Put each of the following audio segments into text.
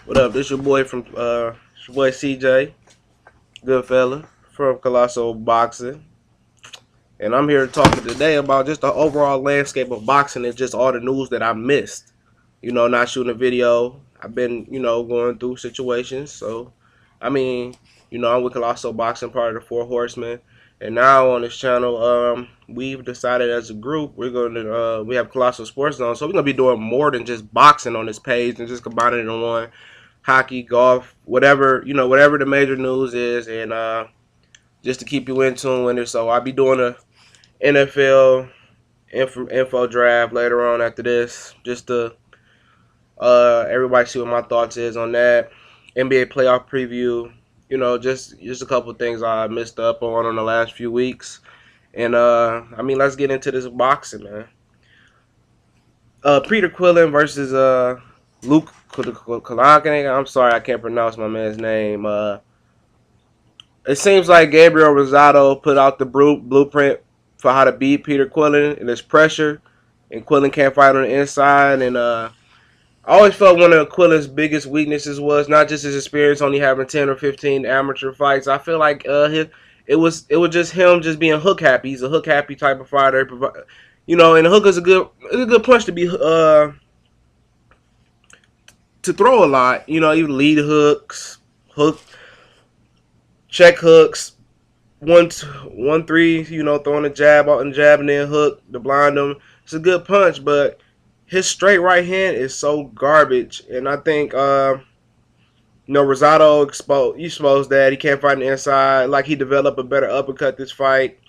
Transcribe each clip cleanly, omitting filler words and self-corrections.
What up? This your boy from it's your boy CJ, good fella from Colossal Boxing, and I'm here talking today about just the overall landscape of boxing and just all the news that I missed. Not shooting a video. I've been going through situations. So, I mean, I'm with Colossal Boxing, part of the Four Horsemen, and now on this channel, we've decided as a group we have Colossal Sports Zone, so we're gonna be doing more than just boxing on this page and just combining it in one hockey, golf, whatever whatever the major news is, and just to keep you in tune with it. So I'll be doing a NFL info draft later on after this, just to everybody see what my thoughts is on that. NBA playoff preview, just a couple things I missed up on the last few weeks, and I mean, let's get into this boxing, man. Peter Quillin versus Luke Kalakanen. I'm sorry, I can't pronounce my man's name. It seems like Gabriel Rosado put out the blueprint for how to beat Peter Quillin, and there's pressure, and Quillin can't fight on the inside. And I always felt one of Quillin's biggest weaknesses was not just his experience only having 10 or 15 amateur fights. I feel like it was just him just being hook happy. He's a hook happy type of fighter. And the hook is a good punch to be to throw a lot. Even lead hooks, check hooks, 1-2-1-3. Throwing a jab out and jabbing in hook to blind him. It's a good punch, but his straight right hand is so garbage. And I think Rosado exposed that he can't fight on the inside. Like, he developed a better uppercut this fight.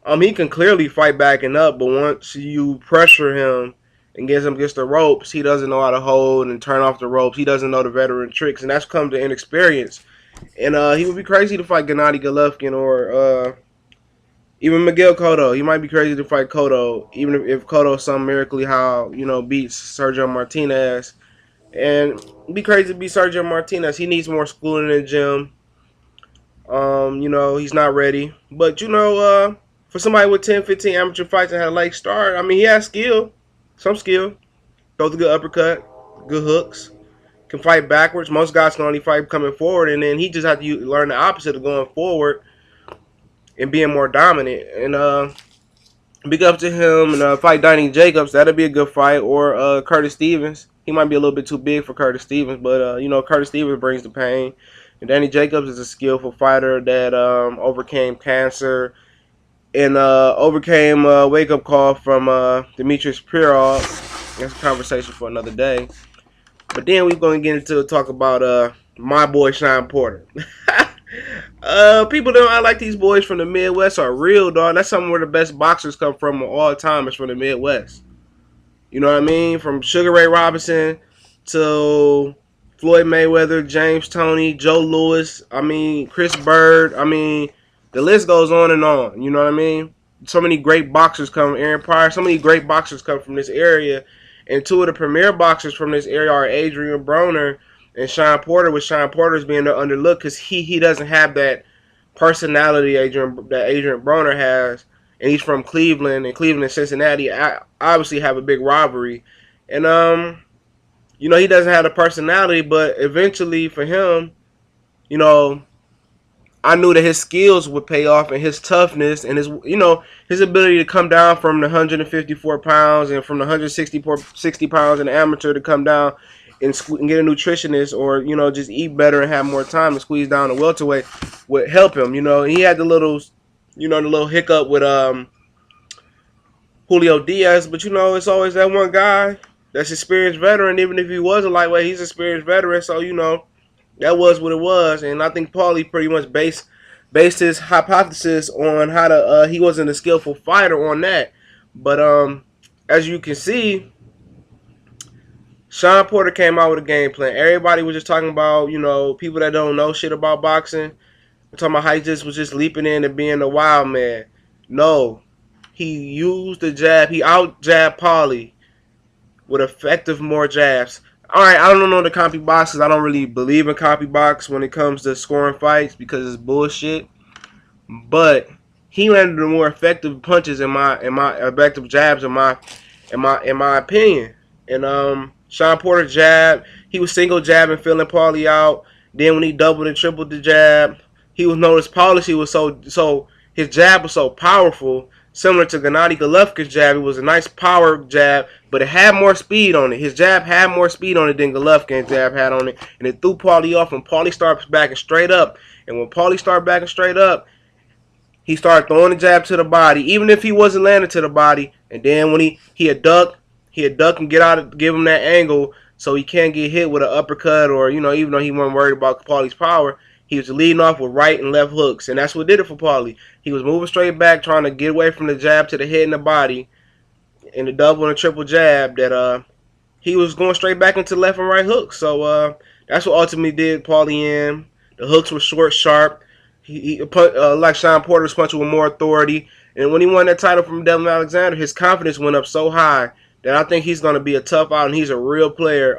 He can clearly fight backing up, but once you pressure him and gets him against the ropes, he doesn't know how to hold and turn off the ropes. He doesn't know the veteran tricks, and that's come to inexperience. And he would be crazy to fight Gennady Golovkin or even Miguel Cotto. He might be crazy to fight Cotto, even if Cotto some miracle how beats Sergio Martinez. And it'd be crazy to beat Sergio Martinez. He needs more schooling in the gym. He's not ready. But for somebody with 10, 15 amateur fights and had a late start, I mean, he has skill. Some skill. Throws a good uppercut. Good hooks. Can fight backwards. Most guys can only fight coming forward. And then he just had to learn the opposite of going forward and being more dominant. And big up to him. And fight Danny Jacobs. That'll be a good fight. Or Curtis Stevens. He might be a little bit too big for Curtis Stevens. But, Curtis Stevens brings the pain. And Danny Jacobs is a skillful fighter that overcame cancer and overcame a wake-up call from Demetrius Pirog. That's a conversation for another day. But then we're going to get into talk about my boy Shawn Porter. People don't like these boys from the Midwest are real, dog. That's something where the best boxers come from all time is from the Midwest. You know what I mean? From Sugar Ray Robinson to Floyd Mayweather, James Toney, Joe Louis, Chris Bird, the list goes on and on, you know what I mean? So many great boxers come, Aaron Pryor, so many great boxers come from this area, and two of the premier boxers from this area are Adrian Broner and Shawn Porter, with Shawn Porter's being underlooked because he doesn't have that personality that Adrian Broner has, and he's from Cleveland, and Cleveland and Cincinnati obviously have a big rivalry, and he doesn't have the personality, but eventually for him, I knew that his skills would pay off and his toughness and his ability to come down from the 154 pounds and from the 160 pounds in the amateur to come down and get a nutritionist or, just eat better and have more time to squeeze down the welterweight would help him. He had the little hiccup with Julio Diaz, but it's always that one guy that's experienced veteran. Even if he was a lightweight, he's an experienced veteran. So that was what it was. And I think Paulie pretty much based his hypothesis on how to. He wasn't a skillful fighter on that. But as you can see, Shawn Porter came out with a game plan. Everybody was just talking about people that don't know shit about boxing. We're talking about how he just was just leaping in and being a wild man. No, he used the jab. He out jabbed Paulie with effective more jabs. Alright, I don't know the copy boxes. I don't really believe in copy box when it comes to scoring fights because it's bullshit. But he landed the more effective punches in my effective jabs in my opinion. And Shawn Porter jab. He was single jabbing, filling Paulie out. Then when he doubled and tripled the jab, he was noticed policy was so his jab was so powerful, similar to Gennady Golovkin's jab. It was a nice power jab, but it had more speed on it. His jab had more speed on it than Golovkin's jab had on it, and it threw Paulie off. And Paulie starts backing straight up, and when Paulie started backing straight up, he started throwing the jab to the body, even if he wasn't landing to the body. And then when he had duck and get out, give him that angle so he can't get hit with an uppercut or even though he wasn't worried about Paulie's power, he was leading off with right and left hooks, and that's what did it for Paulie. He was moving straight back, trying to get away from the jab to the head and the body, in the double and the triple jab that he was going straight back into left and right hooks. So that's what ultimately did Paulie in. The hooks were short, sharp. He like Shawn Porter's punching with more authority. And when he won that title from Devon Alexander, his confidence went up so high that I think he's going to be a tough out, and he's a real player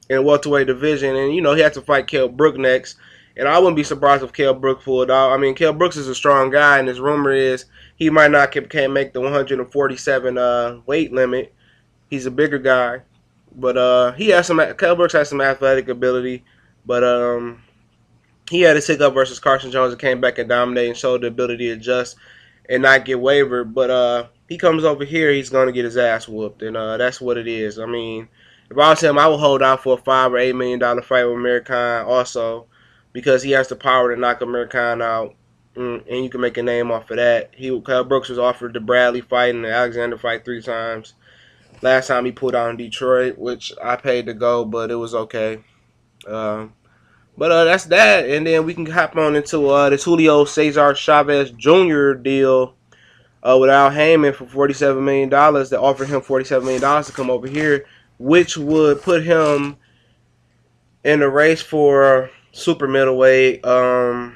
in the welterweight division. And, he had to fight Kell Brook next. And I wouldn't be surprised if Kell Brook pulled out. I mean, Kell Brooks is a strong guy, and his rumor is he might not can't make the 147 weight limit. He's a bigger guy. But he has Kell Brooks has some athletic ability. But he had his hiccup versus Carson Jones and came back and dominated and showed the ability to adjust and not get wavered. But he comes over here, he's going to get his ass whooped. And that's what it is. I mean, if I was him, I would hold out for a $5 or $8 million fight with Amir Khan also, because he has the power to knock Amir Khan out. And you can make a name off of that. Kell Brooks was offered the Bradley fight and the Alexander fight 3 times. Last time he pulled out in Detroit, which I paid to go, but it was okay. But that's that, and then we can hop on into this Julio Cesar Chavez Jr. deal with Al Haymon for $47 million. That offered him $47 million to come over here, which would put him in the race for super middleweight, light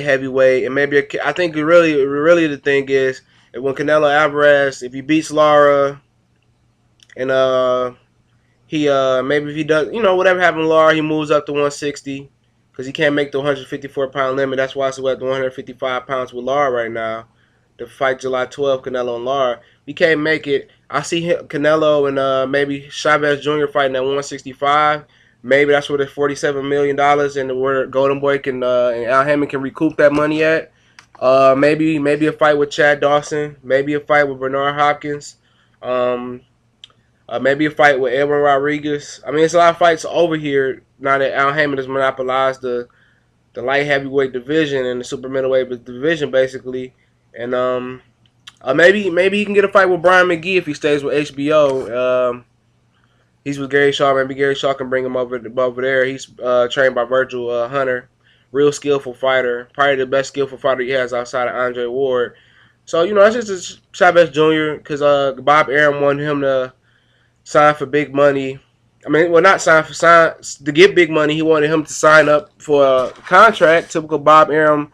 heavyweight, and maybe I think really the thing is when Canelo Alvarez, if he beats Lara, and he maybe if he does, whatever happened to Lara, he moves up to 160 because he can't make the 154-pound limit. That's why it's at 155 pounds with Lara right now to fight July 12th, Canelo and Lara. He can't make it. I see Canelo and maybe Chavez Jr. fighting at 165. Maybe that's where the $47 million and where Golden Boy can and Al Haymon can recoup that money at. Maybe a fight with Chad Dawson. Maybe a fight with Bernard Hopkins. Maybe a fight with Edwin Rodriguez. I mean, it's a lot of fights over here now that Al Haymon has monopolized the light heavyweight division and the super middleweight division, basically. And maybe he can get a fight with Brian McGee if he stays with HBO. He's with Gary Shaw. Maybe Gary Shaw can bring him over there. He's trained by Virgil Hunter. Real skillful fighter. Probably the best skillful fighter he has outside of Andre Ward. So, that's just Chavez Jr. because Bob Arum wanted him to sign for big money. I mean, well, not sign to get big money. He wanted him to sign up for a contract. Typical Bob Arum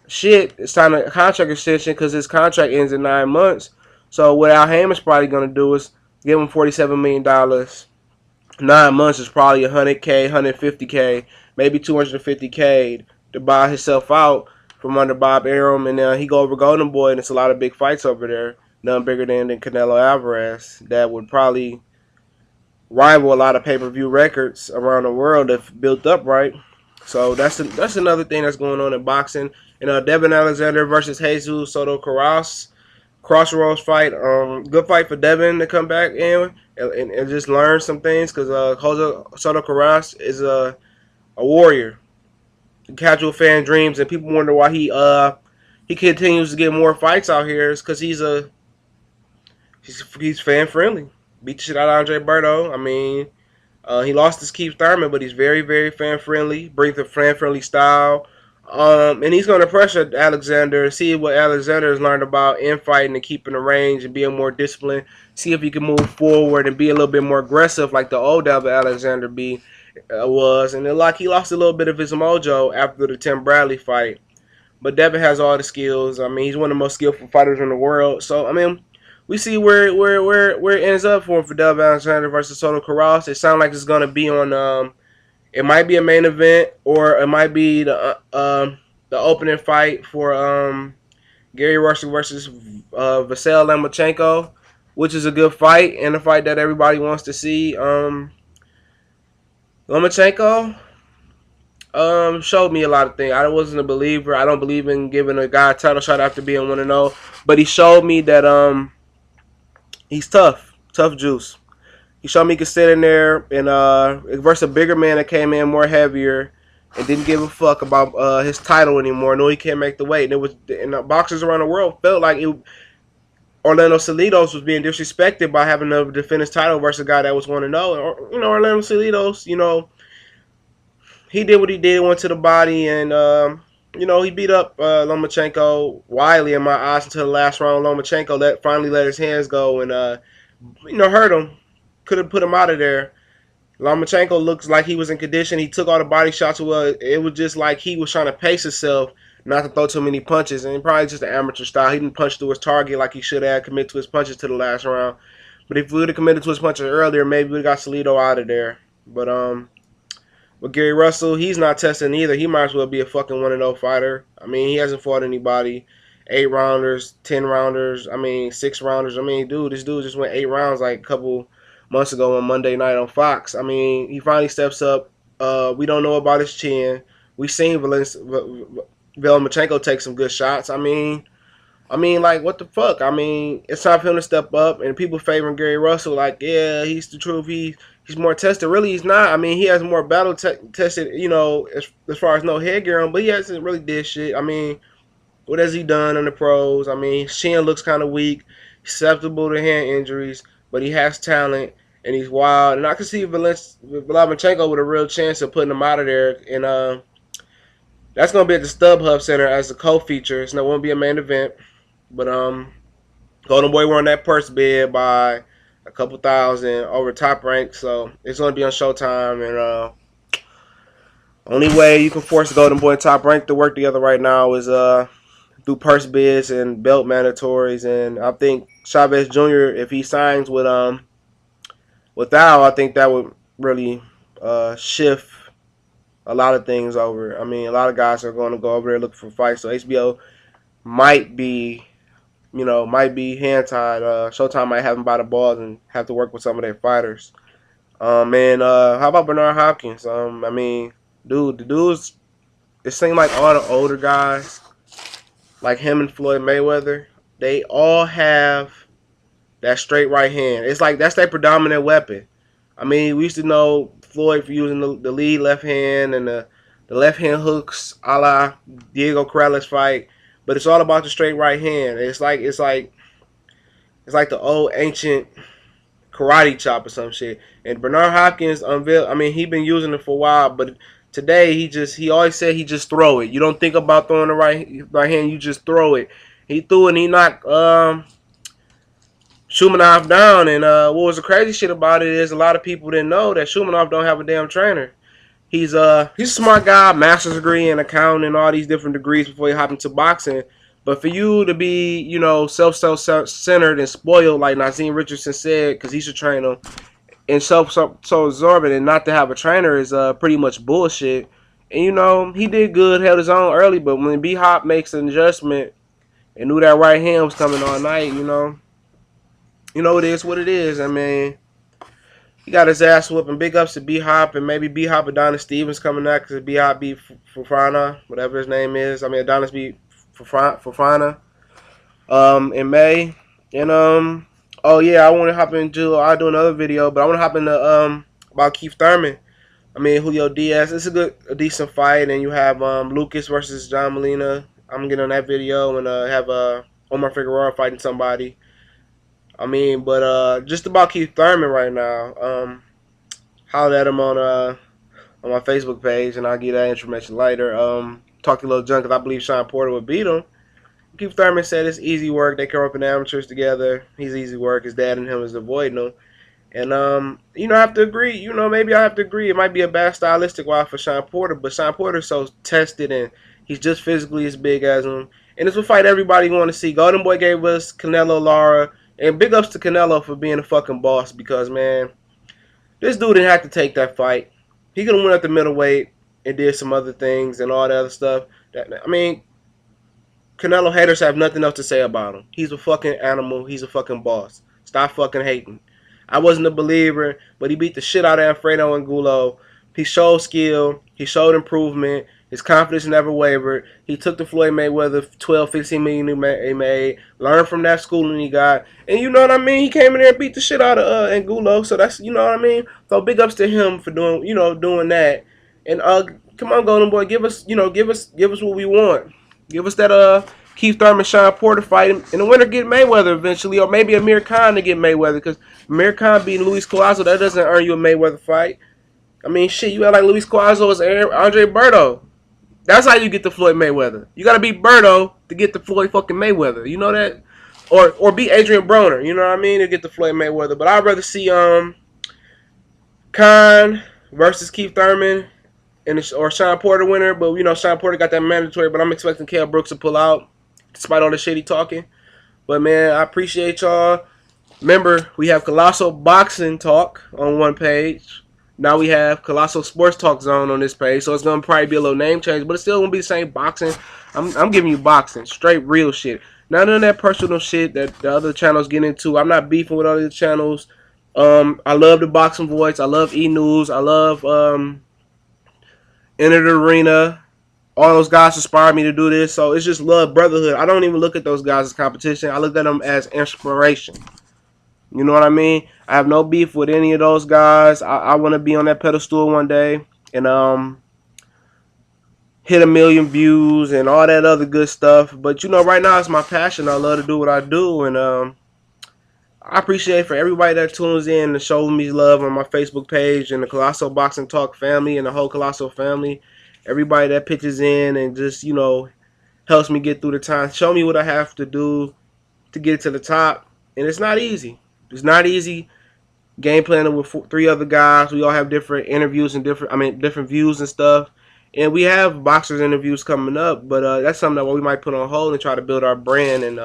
shit. Sign a contract extension because his contract ends in 9 months. So what Al Haymon's probably going to do is give him $47 million. 9 months is probably $100K, $150K, maybe $250K to buy himself out from under Bob Arum. And then he go over Golden Boy, and it's a lot of big fights over there. None bigger than Canelo Alvarez. That would probably rival a lot of pay-per-view records around the world if built up right. So that's another thing that's going on in boxing. And Devon Alexander versus Jesus Soto Crossroads fight. Good fight for Devon to come back in and just learn some things because Soto Carras is a warrior. Casual fan dreams, and people wonder why he continues to get more fights out here. Is because he's fan friendly. Beat the shit out of Andre Berto. I mean, he lost his Keith Thurman, but he's very, very fan-friendly. Brings a fan-friendly style. And he's going to pressure Alexander, see what Alexander has learned about infighting and keeping the range and being more disciplined. See if he can move forward and be a little bit more aggressive like the old Devon Alexander was. And then, he lost a little bit of his mojo after the Tim Bradley fight. But Devon has all the skills. I mean, he's one of the most skillful fighters in the world. So, I mean, we see where it ends up for Devon Alexander versus Soto Carras. It sounds like it's going to be on. It might be a main event, or it might be the opening fight for Gary Russell versus Vasyl Lomachenko, which is a good fight and a fight that everybody wants to see. Lomachenko showed me a lot of things. I wasn't a believer. I don't believe in giving a guy a title shot after being 1-0, but he showed me that he's tough juice. He showed me he could sit in there and versus a bigger man that came in more heavier and didn't give a fuck about his title anymore. No, he can't make the weight. And it was, and the boxers around the world felt like Orlando Salidos was being disrespected by having to defend his title versus a guy that was 1-0. Orlando Salidos, he did what he did, went to the body, and he beat up Lomachenko widely in my eyes until the last round. Lomachenko finally let his hands go and hurt him. Could have put him out of there. Lomachenko looks like he was in condition. He took all the body shots well. It was just like he was trying to pace himself not to throw too many punches, and probably just an amateur style. He didn't punch through his target like he should have, commit to his punches to the last round. But if we would have committed to his punches earlier, maybe we got Salido out of there. But with Gary Russell, he's not testing either. He might as well be a fucking 1-0 fighter. I mean, he hasn't fought anybody. 8-rounders, 10-rounders, 6-rounders. This dude just went 8 rounds like a couple months ago on Monday night on Fox. He finally steps up. We don't know about his chin. We seen Lomachenko take some good shots. What the fuck? It's time for him to step up. And people favoring Gary Russell, like, yeah, he's the truth. He's more tested. Really, he's not. He has more battle tested, as far as no headgear on, but he hasn't really did shit. What has he done in the pros? Shin looks kind of weak, susceptible to hand injuries, but he has talent, and he's wild. And I can see Lomachenko with a real chance of putting him out of there. And that's going to be at the StubHub Center as a co-feature. It's not going to be a main event. But Golden Boy won that purse bid by a couple thousand over Top Rank. So it's going to be on Showtime. And only way you can force Golden Boy and Top Rank to work together right now is through purse bids and belt mandatories. And I think Chavez Jr., if he signs with Al, I think that would really shift a lot of things over. A lot of guys are going to go over there looking for fights. So HBO might be hand-tied. Showtime might have them by the balls and have to work with some of their fighters. How about Bernard Hopkins? The dudes, it seemed like all the older guys, like him and Floyd Mayweather, they all have that straight right hand. It's like that's their predominant weapon. We used to know Floyd for using the lead left hand and the left hand hooks a la Diego Corrales fight, but it's all about the straight right hand. It's like the old ancient karate chop or some shit. And Bernard Hopkins unveiled. He been using it for a while, but today he always said he just throw it. You don't think about throwing the right hand. You just throw it. He threw it and he knocked Shumanov down. And what was the crazy shit about it is a lot of people didn't know that Shumanov don't have a damn trainer. He's a smart guy, master's degree in accounting and all these different degrees before he hopped into boxing. But for you to be, self-centered and spoiled like Nazeem Richardson said, because he should train him, and self-absorbent and not to have a trainer is pretty much bullshit. And, he did good, held his own early, but when B-Hop makes an adjustment and knew that right hand was coming all night, it is what it is. He got his ass whooping. Big ups to B-Hop, and maybe B-Hop Adonis Stevens coming out because B-Hop beat Fofana, whatever his name is. Adonis beat Fofana in May. And, I want to hop into, I'll do another video, but I want to hop into about Keith Thurman. Julio Diaz. It's a decent fight, and you have Lucas versus John Molina. I'm going to get on that video and have Omar Figueroa fighting somebody. But just about Keith Thurman right now. Holler at him on my Facebook page, and I'll get that information later. Talk to Lil Jon because I believe Shawn Porter would beat him. Keith Thurman said it's easy work. They come up in amateurs together. He's easy work. His dad and him is avoiding him. And, I have to agree. Maybe I have to agree. It might be a bad stylistic while for Shawn Porter, but Shawn Porter's so tested, and he's just physically as big as him. And it's a fight everybody want to see. Golden Boy gave us Canelo Lara. And big ups to Canelo for being a fucking boss because, man, this dude didn't have to take that fight. He could have went up the middleweight and did some other things and all that other stuff. Canelo haters have nothing else to say about him. He's a fucking animal. He's a fucking boss. Stop fucking hating. I wasn't a believer, but he beat the shit out of Alfredo Angulo. He showed skill. He showed improvement. His confidence never wavered. He took the Floyd Mayweather 12, 15 million he made, learned from that schooling he got. And you know what I mean? He came in there and beat the shit out of Angulo. So that's, you know what I mean? So big ups to him for doing, doing that. And come on, Golden Boy, give us what we want. Give us that Keith Thurman, Shawn Porter fight, and the winner get Mayweather eventually, or maybe Amir Khan to get Mayweather, because Amir Khan beating Luis Collazo, that doesn't earn you a Mayweather fight. I mean, shit, you got like Luis Collazo as Andre Berto. That's how you get the Floyd Mayweather. You got to beat Berto to get the Floyd fucking Mayweather. You know that? Or beat Adrian Broner. You know what I mean? To get the Floyd Mayweather. But I'd rather see Khan versus Keith Thurman or Shawn Porter winner. But you know, Shawn Porter got that mandatory. But I'm expecting Kell Brooks to pull out, despite all the shit he talking. But man, I appreciate y'all. Remember, we have Colossal Boxing Talk on one page. Now we have Colossal Sports Talk Zone on this page, so it's gonna probably be a little name change, but it's still gonna be the same boxing. I'm giving you boxing, straight real shit. None of that personal shit that the other channels get into. I'm not beefing with other channels. I love the Boxing Voice. I love E News. I love Enter the Arena. All those guys inspired me to do this, so it's just love, brotherhood. I don't even look at those guys as competition. I look at them as inspiration. You know what I mean? I have no beef with any of those guys. I want to be on that pedestal one day and hit 1 million views and all that other good stuff. But you know, right now it's my passion. I love to do what I do, and I appreciate for everybody that tunes in and shows me love on my Facebook page and the Colossal Boxing Talk family and the whole Colossal family. Everybody that pitches in and just helps me get through the time. Show me what I have to do to get to the top, and it's not easy. It's not easy game planning with 3 other guys. We all have different interviews and different views and stuff. And we have boxers interviews coming up, but that's something that we might put on hold and try to build our brand. And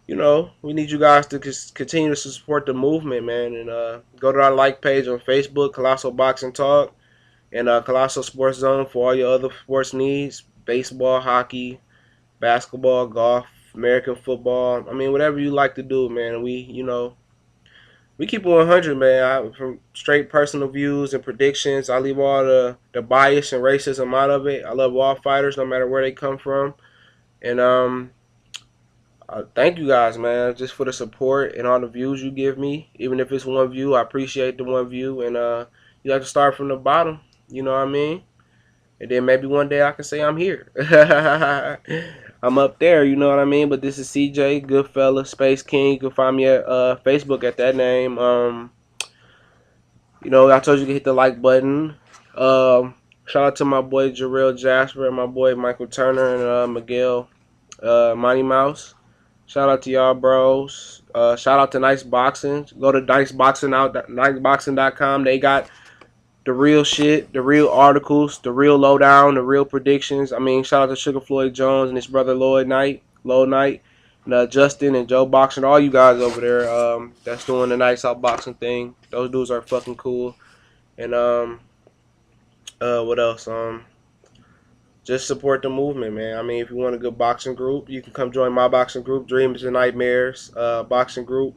we need you guys to just continue to support the movement, man. And go to our like page on Facebook, Colossal Boxing Talk, and Colossal Sports Zone for all your other sports needs: baseball, hockey, basketball, golf, American football. I mean, whatever you like to do, man. We keep it 100, man. From straight personal views and predictions, I leave all the bias and racism out of it. I love all fighters, no matter where they come from. And thank you guys, man, just for the support and all the views you give me. Even if it's 1 view, I appreciate the 1 view. And you have to start from the bottom. You know what I mean? And then maybe one day I can say I'm here. I'm up there, you know what I mean? But this is CJ, Goodfella, Space King. You can find me at Facebook at that name. I told you to hit the like button. Shout out to my boy Jarrell Jasper and my boy Michael Turner and Miguel Monty Mouse. Shout out to y'all, bros. Shout out to Nice Boxing. Go to niceboxing.com. They got the real shit, the real articles, the real lowdown, the real predictions. I mean, shout out to Sugar Floyd Jones and his brother Lloyd Knight, and Justin and Joe Boxing, all you guys over there that's doing the Nice Out Boxing thing. Those dudes are fucking cool. And what else? Just support the movement, man. I mean, if you want a good boxing group, you can come join my boxing group, Dreams and Nightmares boxing group.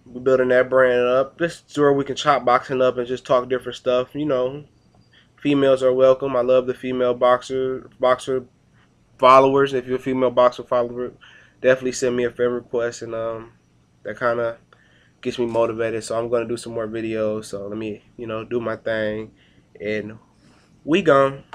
We're building that brand up. Just where we can chop boxing up and just talk different stuff. Females are welcome. I love the female boxer followers. If you're a female boxer follower, definitely send me a friend request, and that kind of gets me motivated. So I'm gonna do some more videos. So let me, do my thing, and we gone.